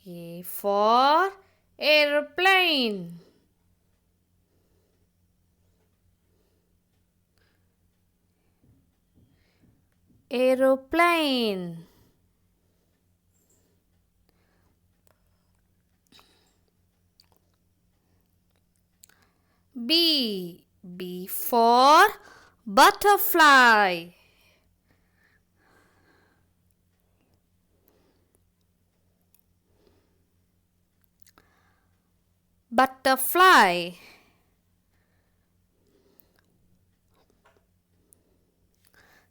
A for airplane. Aeroplane. B for butterfly. Butterfly.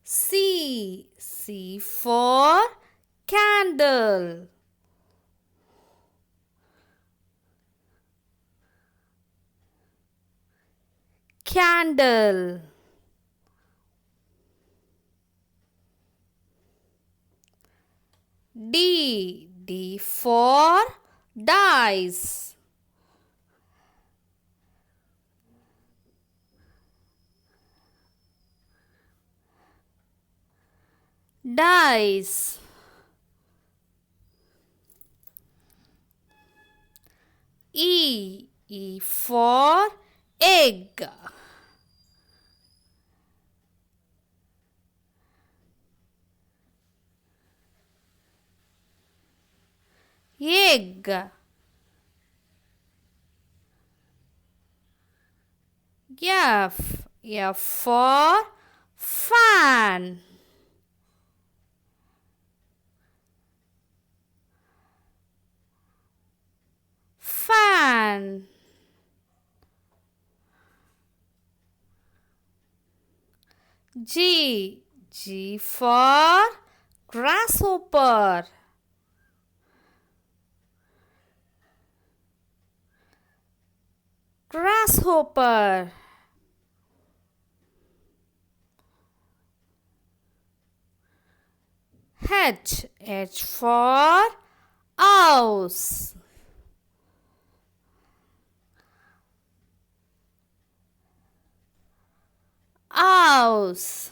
C for candle. Candle. D for dice. Dice. E for egg. Egg. F for fan. Fan. G for grasshopper. Grasshopper. H for house. House.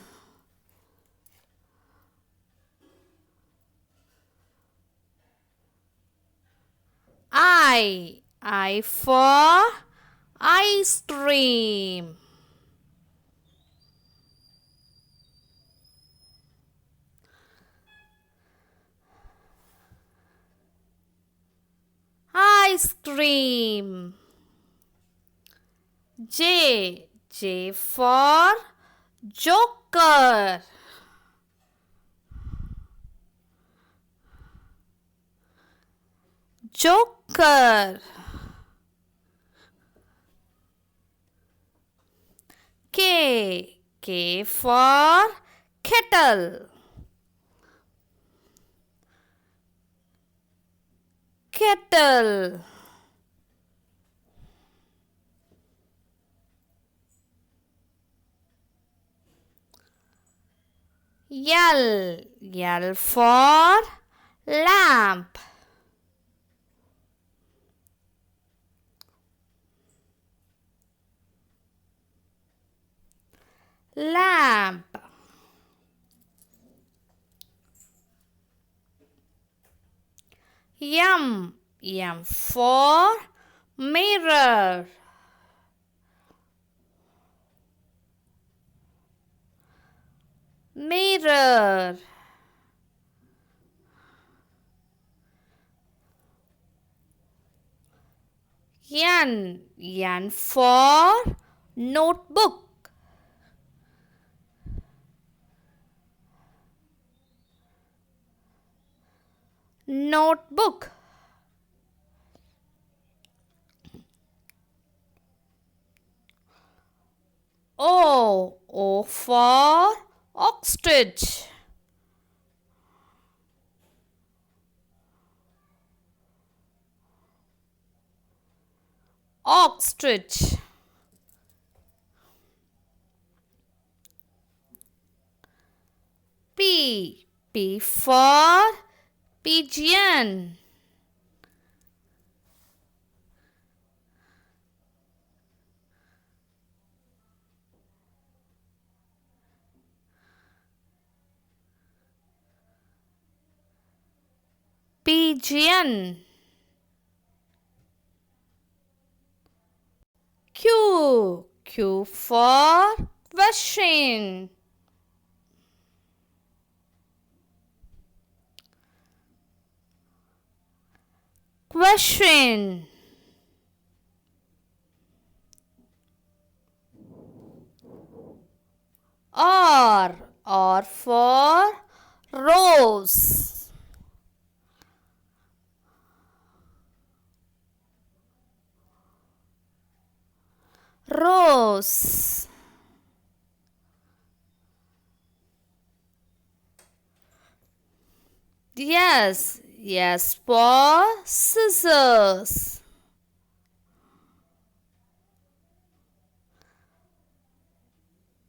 I for ice cream. Ice cream. J for joker. Joker. K for kettle. Kettle. L for lamp. Lamp. M for mirror. Mirror. N for notebook. Notebook. O for ostrich. Ostrich. P for pigeon. Pigeon. Q. Q for question. Question. R. R for rose. Rose. Yes. Yes for scissors.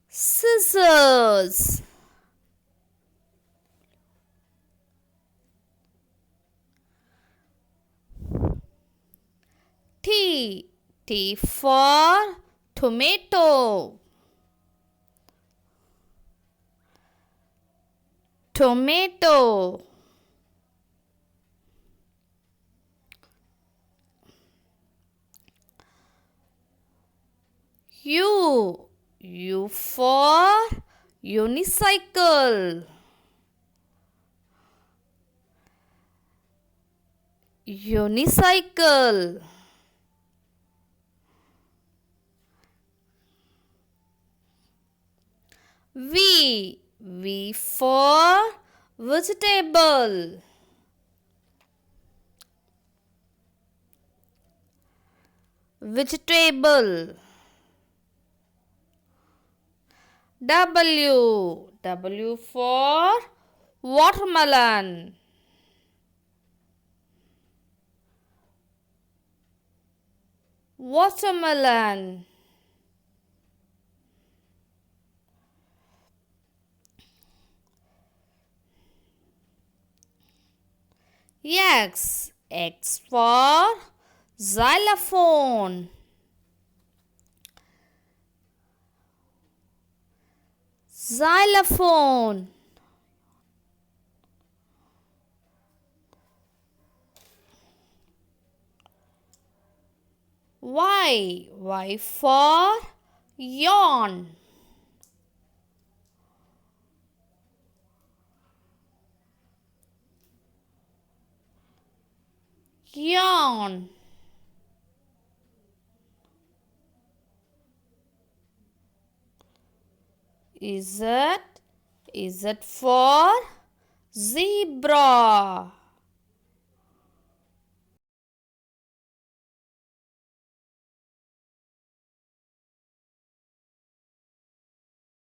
Scissors. T. T for tomato. Tomato. U. U for unicycle. Unicycle. V. V for vegetable. Vegetable. W. W for watermelon. Watermelon. X. X for xylophone. Xylophone. Y. Y for yawn. Yawn. Z. Z for zebra.